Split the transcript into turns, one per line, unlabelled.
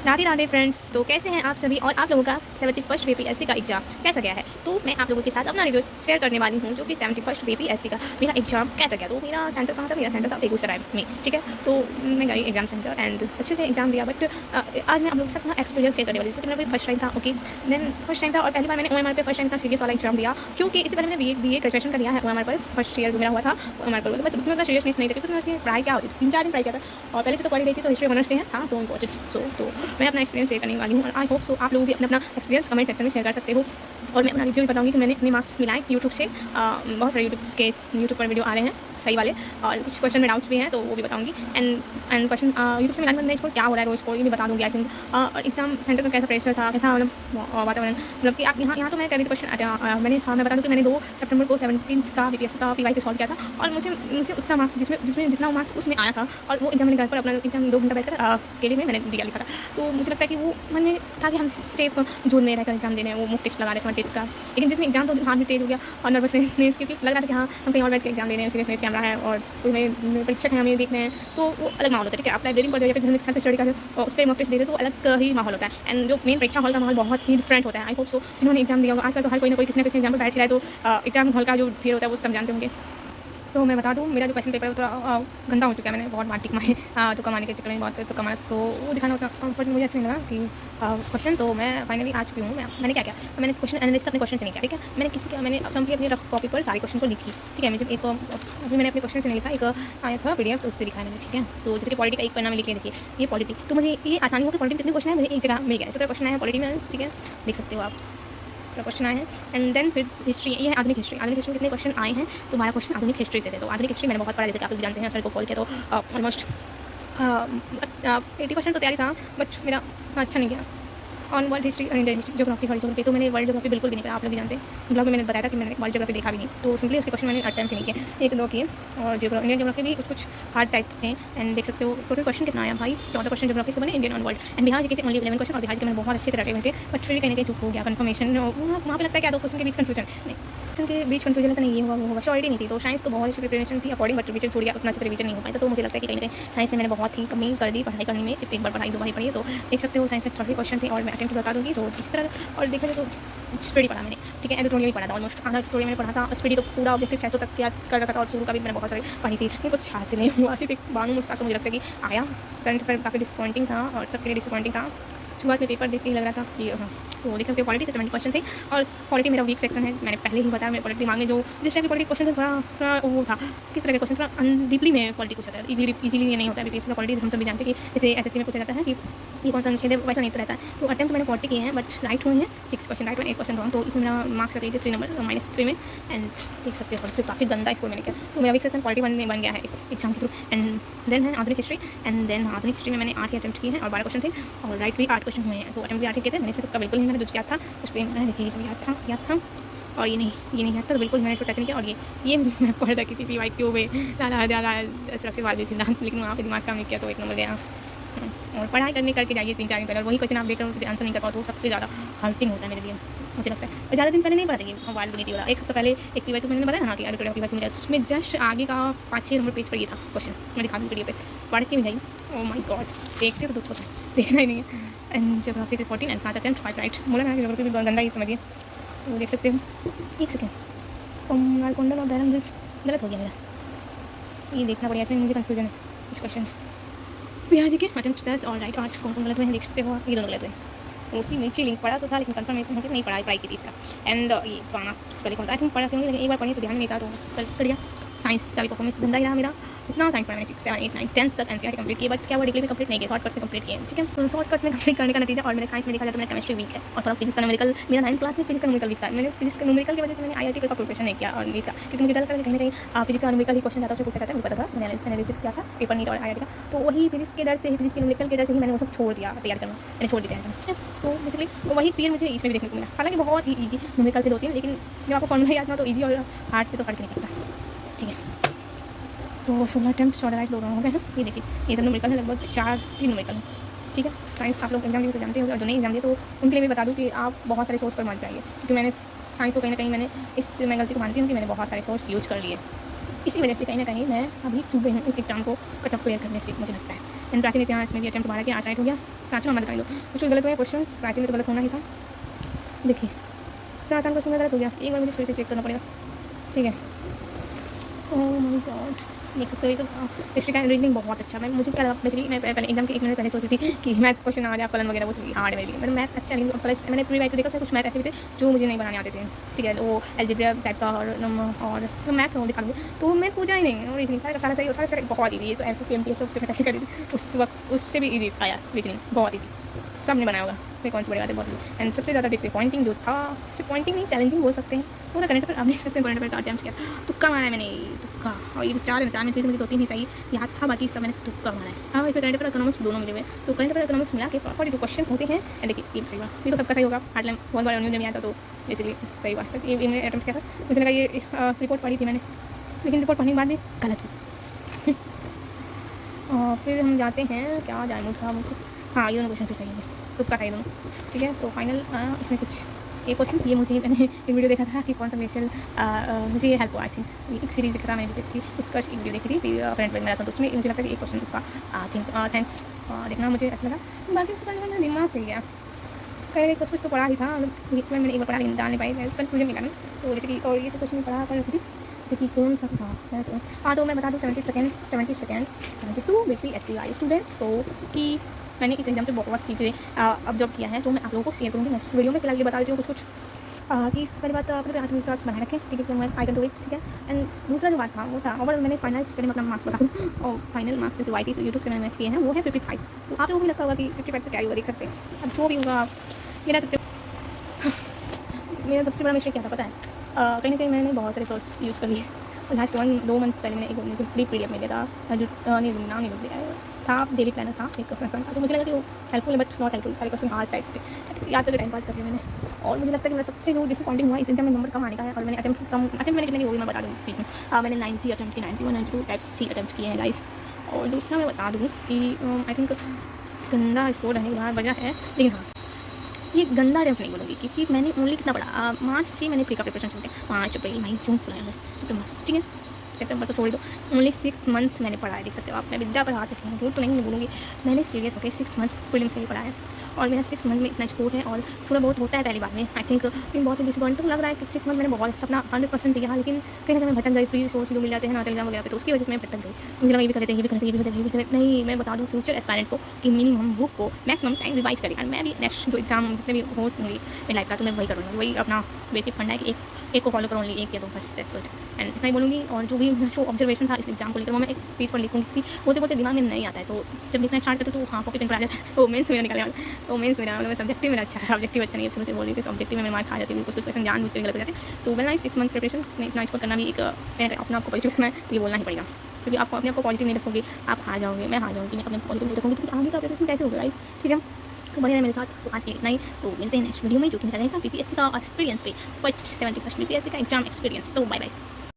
Radhe Radhe friends. तो कैसे हैं आप सभी और आप लोगों का 71st बीपीएससी का एग्जाम कैसा गया है। तो मैं आप लोगों के साथ अपना रिव्यू शेयर करने वाली हूं जो कि 71st बीपीएससी का मेरा एग्जाम कैसा गया। तो मेरा सेंटर कहाँ था, मेरा सेंटर था बेगूसराय में, ठीक है। तो मैं गई एग्जाम सेंटर एंड अच्छे से एग्जाम दिया। बट आज मैं आप लोगों के साथ अपना एक्सपीरियंस शेयर करने वाली हूँ। जैसे कि मेरा फर्स्ट टाइम था, ओके देन फर्स्ट टाइम था और पहली बार मैंने ओएमआर पे फर्स्ट टाइम इतना सीरियस वाला एग्जाम दिया, क्योंकि इससे पहले मैंने बीए ग्रेजुएशन का दिया है ओएमआर पर। फर्स्ट ईयर जो मेरा हुआ था ओएमआर पर, बट उसमें उतना सीरियसनेस नहीं था क्योंकि मैं पढ़ाई क्या होती थी, 3-4 दिन पढ़ाई किया था और पहले से तो पढ़ी रही थी। तो हिस्ट्री ऑनर्स से है था तो इम्पोर्टेंट। तो मैं अपना एक्सपीरियंस शेयर करने वाली हूँ और आई होप सो आप लोग भी अपना एक्सपीरियंस कमेंट सेक्शन में शेयर कर सकते हो। और मैं अपना रिव्यू बताऊंगी कि मैंने इतने मार्क्स मिलाए यूट्यूब से। बहुत सारे यूट्यूब पर वीडियो आ रहे हैं सही वाले, और कुछ क्वेश्चन में डाउट्स भी हैं तो वो भी बताऊंगी। एंड क्वेश्चन यूट्यूब से मिलाने में इसको क्या हो रहा है रोज़ को ये भी बता दूँगी आई थिंक। और एग्जाम सेंटर में कैसा प्रेशर था, कैसा मतलब वातावरण, मतलब कि आप यहाँ तो मैं कर रही थी क्वेश्चन मैं बता दूँ कि मैंने 2 सितंबर को 17 का बीपीएससी का पीवाई सॉल्व किया था और मुझे उतना मार्क्स जिसमें जितना मार्क्स उसमें आया था, और वो एग्जाम मैंने घर पर अपना एग्जाम 2 घंटा बैठकर अकेले में मैंने दिया लिखा था। तो मुझे लगता है कि वो मन में था कि हम सेफ जोन में रहकर एग्जाम देने हैं, वो मुफ्त टेस्ट लगा रहे थे टेस्ट का। लेकिन जिसमें एग्जाम तो हाथ भी तेज हो गया और नर्वसनेस क्योंकि लग रहा था कि हाँ हम कहीं और बैठ के एग्जाम दे रहे हैं, सीरियसनेस कैमरा है और उसमें परीक्षक हैं हमें देखने हैं, तो वो अलग माहौल होता है। ठीक है, आप लाइब्रेरी में पढ़ रहे हो या फिर घर में सेल्फ स्टडी कर रहे हो और उस पर मॉक टेस्ट दे रहे हो तो अलग ही माहौल होता है। एंड जो मेन परीक्षा हॉल का माहौल बहुत ही डिफरेंट होता है। आई होप सो जिन्होंने एग्जाम दिया होगा, आजकल तो हर कोई ना कोई किसी न किसी एग्जाम में बैठ के रहा है, तो एग्जाम हॉल का जो फील होता है वो सब जानते होंगे। तो मैं बता दूँ मेरा जो क्वेश्चन पेपर है थोड़ा गंदा हो चुका है। मैंने बहुत बार टिक मारे तो कमाने के चक्कर में बहुत तो कमाया, तो वो दिखाना होता बट मुझे अच्छा नहीं लगा कि क्वेश्चन। तो मैं फाइनली आ चुकी हूँ। मैंने क्या किया, मैंने क्वेश्चन एनालिसिस अपने क्वेश्चन से नहीं किया, ठीक है। मैंने सिंपली अपनी रफ कॉपी पर सारे क्वेश्चन को लिखी, ठीक है। मुझे एक अभी मैंने अपने क्वेश्चन से नहीं लिखा, एक आया था पीडीएफ उससे लिखा है मैंने, ठीक है। तो जैसे कि पॉलिटी का एक पन्ना में लिखे, देखिए ये पॉलिटी, तो मुझे ये आसानी हो कि पॉलिटी कितने क्वेश्चन है मुझे एक जगह मिल गया। जैसे क्वेश्चन आया पॉलिटी में, ठीक है, देख सकते हो आप क्वेश्चन आए हैं। एंड देन फिर हिस्ट्री, ये है आधुनिक हिस्ट्री। आधुनिक हिस्ट्री में कितने क्वेश्चन आए हैं, तो हमारा क्वेश्चन आधुनिक हिस्ट्री से थे। तो आधुनिक हिस्ट्री मैंने बहुत पढ़ा, जैसे कि आप लोग जानते हैं सर को कॉल किया तो ऑलमोस्ट 80% तो तैयारी था बट मेरा अच्छा नहीं गया। ऑन वर्ल्ड हिस्ट्री और इंडियन हिस्ट्री ज्योग्राफी ज्योग्राफी तो मैंने वर्ल्ड ज्योग्राफी बिल्कुल भी नहीं करा। आप लोग भी जानते हैं, ब्लॉग में मैंने बताया था कि मैंने वर्ल्ड ज्योग्राफी देखा भी नहीं, तो सिंपली उसके क्वेश्चन मैंने अटेम्प्ट नहीं किए, 1-2 किए। और इंडियन ज्योग्राफी भी कुछ हार्ड टाइप थे। एंड देख सकते हो टोटल क्वेश्चन कितना आया भाई, 14 क्वेश्चन ज्योग्राफी से बने, Indian on world. And Bihar के ओनली 11 क्वेश्चन, और बिहार के मैंने बहुत अच्छे से रटे हुए थे बट फिर कहीं ना कहीं चुप हो गया। कन्फर्मेशन वहाँ पे लगता है क्या 2 क्वेश्चन के बीच कन्फ्यूजन नहीं, उनके बीच कन्फ्यूजन तो नहीं, ये होगा वो होगा, श्योरिटी नहीं थी। तो साइंस तो बहुत अच्छी प्रिपरेशन थी अकॉर्डिंग, बट रिविजन छूट गया, उतना अच्छे से रिविजन नहीं हो पाया। तो मुझे लगता है कि कहीं ना कहीं साइंस में मैंने बहुत ही कमी कर दी पढ़ाई करने में, सिर्फ एक बार पढ़ाई 2 बार ही पढ़ी है। तो देख सकते हो साइंस में 30 क्वेश्चन थे और मैं अटेम्प्ट बता दूँगी। तो इस तरह और देखा जाए तो स्पीडी पढ़ा मैंने, ठीक है। एडिटोरियल भी पढ़ा था, ऑलमोस्ट आधा एडिटोरियल मैंने पढ़ा था। स्पीडी तो पूरा ऑब्जेक्टिव 600 तक याद कर रखा था और शुरू का भी मैंने बहुत सारी पढ़ी थी, लेकिन कुछ हासिल नहीं हुआ। सिर्फ एक बानू मुश्ताक तो मुझे लगता है कि आया। करंट अफेयर काफ़ी डिसअपॉइंटिंग था और सबके लिए डिसअपॉइंटिंग था। शुरुआत में पेपर देख के ही लग रहा था कि हाँ। तो देख सकते हो पॉलिटी से 20 क्वेश्चन थे और पॉलिटी मेरा वीक सेक्शन है। मैंने पहले ही बताया मेरे पॉलिटी दिमाग में जो जिस टाइप के पॉलिटी क्वेश्चन थे थोड़ा वो था, किस तरह के क्वेश्चन थोड़ा डीपली में पॉलिटी पूछा था। इजीली ये नहीं होता है बीपीएससी का पॉलिटी। हम सभी जानते हैं कि जैसे एसएससी में पूछा जाता है कि ये कौन सा अनुच्छेद है, वैसा नहीं रहता है। तो अटेम्प्ट मैंने 40 किए हैं बट राइट हुए हैं 6 क्वेश्चन राइट, 1 क्वेश्चन रॉन्ग। तो इसमें मेरा मार्क्स लग लीजिए 3 नंबर -3 में। एंड देख सकते हो पॉलिटी काफ़ी गंदा स्कोर मैंने किया। तो मेरा वीक सेक्शन पॉलिटी 1 में बन गया है इस एग्जाम के थ्रू। एंड देन है आधुनिक हिस्ट्री। एंड देन आधुनिक हिस्ट्री में मैंने 8 अटेम्प्ट किए हैं और 12 क्वेश्चन थे और राइट भी 8 क्वेश्चन हुए हैं। तो अटेम्प्ट भी 8 किए थे मैंने, इसमें तुक्का बिल्कुल नहीं, मैंने जो याद था उस पर मैंने देखिए इसमें याद था और ये नहीं याद था, तो बिल्कुल मैंने इसको टच नहीं किया। और ये मैं पढ़ रखी थी पीवाई क्यों में ज़्यादा सुरक्षित वाली थी दांत, लेकिन वहाँ पे दिमाग काम नहीं किया तो 1 नंबर गया। और पढ़ाई करके जाइए 3-4 दिन पहले, और वही क्वेश्चन आप देखकर उनसे आंसर नहीं कर पाओ तो सबसे ज़्यादा हर्टिंग होता है मेरे लिए, मुझे लगता है। और ज़्यादा दिन पहले नहीं पढ़ा था सवाल दुर्नीति वाला, 1 हफ्ता पहले एक पीवाई मैंने बताया ना कि एडिटोरियल पीवाई मिला, उसमें जस्ट आगे का 5-6 नंबर पेज पर ये था क्वेश्चन। मैं दिखा दूँ वीडियो पे पढ़ के भी जाइए। ओह माय गॉड, देखते तो दुख होता है, देखना ही नहीं है। एंड ज्योग्राफी से 14 एंड 7 अटेम्प्ट 5 राइट। बोला ना ज्योग्राफी भी गंदा ही समझिए। तो देख सकते हो 1 सेकेंड कुंडल और बैरम गलत हो गया मेरा, ये देखना पड़ेगा, इसमें मुझे कन्फ्यूजन है इस क्वेश्चन। बिहार जी के अटेम्प्ट 10 और राइट 8 कौन गलत हुए हैं देख सकते हो, ये दोनों गलत हुए। उसी में लिंक पढ़ा तो था लेकिन कंफर्मेशन है कि नहीं पढ़ाई की थी इसका। एंड ये पुराना पहले कौन था, आई थिंक पढ़ा क्योंकि लेकिन एक बार पढ़ी तो ध्यान नहीं था तो कर दिया। साइंस का भी परफॉर्मेंस गंदा ही रहा मेरा, इतना साइंस पढ़ा मैंने 6, 7, 8, 9, 10 तक एनसीईआरटी कंप्लीट किए, बट क्या वो डिग्री में कंप्लीट नहीं किया, शॉर्ट कट में कंप्लीट किए, ठीक है। तो शॉर्ट कट में कंप्लीट करने का नतीजा, और मेरे साइंस में देखा जाए तो मेरा केमिस्ट्री वीक है और थोड़ा फिजिक्स का न्यूमेरिकल, मेरा 9th क्लास में फिजिक्स का न्यूमेरिकल वीक था। मैंने फिजिक्स का न्यूमेरिकल की वजह से मैंने आईआईटी का प्रिपरेशन नहीं किया और नीट का, क्योंकि मुझे डर लगा कहीं ना कहीं फिजिक्स का न्यूमेरिकल ही क्वेश्चन जाता है, उसमें पूछा जाता है, मुझे पता था। मैंने एनालिसिस किया था पेपर नीट और आईआईटी का, तो वही फिजिक्स के डर से ही, फिजिक्स के न्यूमेरिकल के डर से ही मैंने वो सब छोड़ दिया तैयार करना, मैंने छोड़ दिया है, ठीक है। तो बेसिकली वही फिर मुझे इसमें भी देखने को मिला। हालांकि बहुत ही ईजी न्यूमेरिकल थे 2-3, लेकिन जब आपको फॉर्मूला याद ना तो ईजी और हार्ड से तो फर्क नहीं पड़ता, ठीक है। तो 16 अटेम्प्ट और राइट 2 रॉन्ग हो गए हैं। ये देखिए ये सब न्यूमेरिकल है, लगभग 4-3 न्यूमेरिकल है, ठीक है। साइंस आप लोग एग्जाम दिए तो जानते हो, और जो नहीं एग्जाम दिए तो उनके लिए भी बता दूँ कि आप बहुत सारे सोर्स पर मत जाइए, क्योंकि मैंने साइंस को कहीं ना कहीं मैं गलती को मानती हूँ कि मैंने बहुत सारे सोर्स यूज़ कर लिए। इसी वजह से कहीं ना मैं अभी चूक गई हूँ इस एग्जाम को कट ऑफ क्लियर करने से, मुझे लगता है। एंड प्राचीन इतिहास में भी अटेम्प्ट 12 के 8 राइट हो गया। फ्रैक्शन मत कर दो, कुछ गलत हुआ क्वेश्चन फ्रैक्शन में तो गलत होना ही था। देखिए इतना आसान क्वेश्चन गलत हो गया, एक बार मुझे फिर से चेक करना पड़ेगा, ठीक है। ओह माय गॉड, ये तो हिस्ट्री का रीजनिंग बहुत अच्छा। मुझे क्या लगा बेसिकली, मैं पहले एग्जाम के 1 महीने पहले सोची थी कि मैथ क्वेश्चन आ जाए, फलन वगैरह वो सभी हार्ड है मेरे लिए। मैंने मैथ अच्छा नहीं, पहले मैंने प्री वाइट देखा था, कुछ मैथ ऐसे भी थे जो मुझे नहीं बनाने आते थे, ठीक है। वो अलजेब्रा टाइप का और मैथ हो दिखा दूँ तो मैं पूछा ही नहीं, और रीजनिंग सारा सारा सही, सारा बहुत ईजी। तो ऐसे CMT वक्त मैं करी थी उस वक्त, उससे भी ईजी आया रीजनिंग, बहुत ईजी, सब ने बनाया होगा, मैं कौन सी बड़ी बात है, बहुत। एंड सबसे ज़्यादा डिसअपॉइंटिंग जो था, डिसअपॉइंटिंग नहीं चैलेंजिंग बोल सकते हैं, वो ना करंट अफेयर। आप देख सकते हैं करंट अफेयर का अटेम्प्ट किया, तुक्का मारा है मैंने, तुक्का। और ये 4 में से मुझे 2-3 ही सही याद था, बाकी सब मैंने तुक्का मारा है। हाँ, इसमें करंट अफेयर इकोनॉमिक्स दोनों मिले हुए, तो करंट अफेयर इकोनॉमिक्स मिला के 42 क्वेश्चन होते हैं। एंड देखिए ये सही हुआ, ये तो सबका सही होगा, हार्डलाइन बहुत बार न्यूज़ में आया था, तो बेसिकली सही हुआ। ये मैंने अटेम्प्ट किया था, मुझे लगा ये रिपोर्ट पढ़ी थी मैंने, लेकिन रिपोर्ट पढ़ने के बाद भी गलत हुई। और फिर हम जाते हैं, क्या जाए मूड खराब हो, हाँ ये दोनों क्वेश्चन फिर सही है, तुक्का था ये दोनों, ठीक है। तो फाइनल इसमें कुछ एक क्वेश्चन, ये मुझे मैंने एक वीडियो देखा था कि कौन सा मेडिकल, मुझे ये हेल्प हुआ, आई थिंक एक सीरीज़ देखा था मैंने, देखी थी उसका एक वीडियो देखी थी, फिर फ्रेंड में था, तो उसमें मुझे लगता है कि एक क्वेश्चन उसका आई थिंक थैंक्स देखना मुझे अच्छा लगा। बाकी पता नहीं मेरा दिमाग से गया, कहीं कुछ तो पढ़ा ही था, इसमें मैंने एक बार पढ़ा लेकिन डाल नहीं पाई, कन्फ्यूजन नहीं करना। तो जैसे कि और ये सब क्वेश्चन पढ़ा कर रखी थी, देखिए कौन सा था, हाँ तो मैं बता दूँ 70 सेकेंड 72 बेसिकली SC वाले स्टूडेंट्स, तो कि मैंने इस एग्जाम से बहुत चीज़ें ऑब्जर्व किया है, जो मैं आप लोगों को शेयर करूँगी नेक्स्ट वीडियो में। फिलहाल ये बता देती हूँ कुछ कि इससे पहली बात अपने आत्मविश्वास बनाए रखें, ठीक है, मैं आई कैन डू इट, ठीक है। एंड दूसरा जो बात था वो था, और मैंने फाइनल पहले अपना मार्क्स बता दूँ, और फाइनल मार्क्स जो YT से यूट्यूब से मैंने मैच किए हैं वो है 55। तो आप लोगों को भी लगता होगा कि 55 से क्या होगा, देख सकते हैं। अब जो भी होगा, मेरा सबसे बड़ा मिस्टेक क्या था पता है, कहीं ना कहीं मैंने बहुत सारे सोर्स यूज़ कर लिए। और लास्ट 1-2 मंथ पहले मैंने एक मुझे फ्री PDF मिल गया था, जो नाम नहीं मिल गया था, डेली प्लानर था, एक क्वेश्चन था, तो मुझे लगा कि वो हेल्पफुल है बट नॉट हेल्पफुल, सारे क्वेश्चन हार्ड टाइप्स थे, याद करके टाइम पास कर दिया मैंने। और मुझे लगता है कि मेरा सबसे जो डिसअपॉइंटिंग हुआ इस एग्जाम में नंबर कम आने का है, और मैंने अटेम्प्ट मैंने कितने की वो भी मैं बता दूँगी, मैंने 90 अटेम्प्ट की, 91 92 टाइप्स ही अटेम्प्ट किए हैं गाइस। और दूसरा मैं बता दूँ कि आई थिंक गंदा स्कोर रहने की बाहर वजह है, लेकिन हाँ ये गंदा अटेम्प्ट नहीं बोलूँगी, क्योंकि मैंने ओनली कितना पढ़ा, मार्च से मैंने प्री का प्रिपरेशन शुरू किया, मार्च अप्रैल मई जून जुलाई अगस्त सितंबर, ठीक है, सितंबर तो छोड़ दो, ओनली 6 मंथ्स मैंने पढ़ा है, देख सकते हो आप। मैं विद्या पढ़ाती हूँ, झूठ तो नहीं बोलूँगी, मैंने सीरियस होकर 6 मंथ प्रीलिम्स से ही पढ़ा है, और मेरा 6 मंथ में इतना स्कोर है, और थोड़ा बहुत होता है पहली बार में, आई थिंक लेकिन बहुत ही डिसअपॉइंट तो लग रहा है कि 6 मंथ मैंने बहुत अच्छा अपना 100% दिया, लेकिन कहीं ना कहीं मैं भटक गई, फ्री सोर्स जो मिल जाते हैं ना एग्जाम वगैरह पे, तो उसकी वजह से मैं भटक गई। मुझे लगा ये भी करते हैं, ये भी करते हैं, ये भी करते हैं, नहीं। मैं बता दूँ फ्यूचर एस्पायरेंट को कि मिनिमम बुक को मैक्सिमम टाइम रिवाइज करें, और मैं भी नेक्स्ट जो एग्जाम जितने भी होंगे मेरी लाइफ का, तो मैं वही करूँगी, वही अपना बेसिक फंडा है कि एक को फॉलो करो, ओनली एक या दो, बस दैट्स इट। एंड इतना ही बोलूँगी, और जो भी जो ऑब्जर्वेशन था इस एग्जाम को लेकर वो मैं एक पेज पर लिखूँगी, क्योंकि होते होते दिमाग में नहीं आता है, तो जब लिखना स्टार्ट करते तो हाँ कॉपी पेन पर आ जाता है। तो मेंस मेरा निकलने वाला, तो मेंस मेरा मतलब सब्जेक्टिव मेरा अच्छा है, ऑब्जेक्टिव अच्छा नहीं है, शुरू से बोल रही थी, ऑब्जेक्टिव में मेरे मार्क्स आ जाती है, कुछ क्वेश्चन जान बुझ के गलत हो जाते हैं। तो वेल 6 मंथ प्रिपरेशन में इतना स्कोर करना भी एक अपना आपको पॉजिटिव रखना है, ये बोलना ही पड़ेगा, क्योंकि आपको अपने आपको पॉजिटिव नहीं रखोगे आप हार जाओगे, मैं हार जाऊँगी, मैं अपने पॉजिटिव नहीं रखूँगी, तो आगे का प्रिपरेशन कैसे होगा गाइस, ठीक है। तो बढ़िया मेरे साथ, तो आज के लिए इतना ही, तो मिलते हैं नेक्स्ट वीडियो में, जो कि मेरा रहेगा PPSC का एक्सपीरियंस पे, फर्स्ट 71st PPSC का एग्जाम एक्सपीरियंस। तो बाय बाय।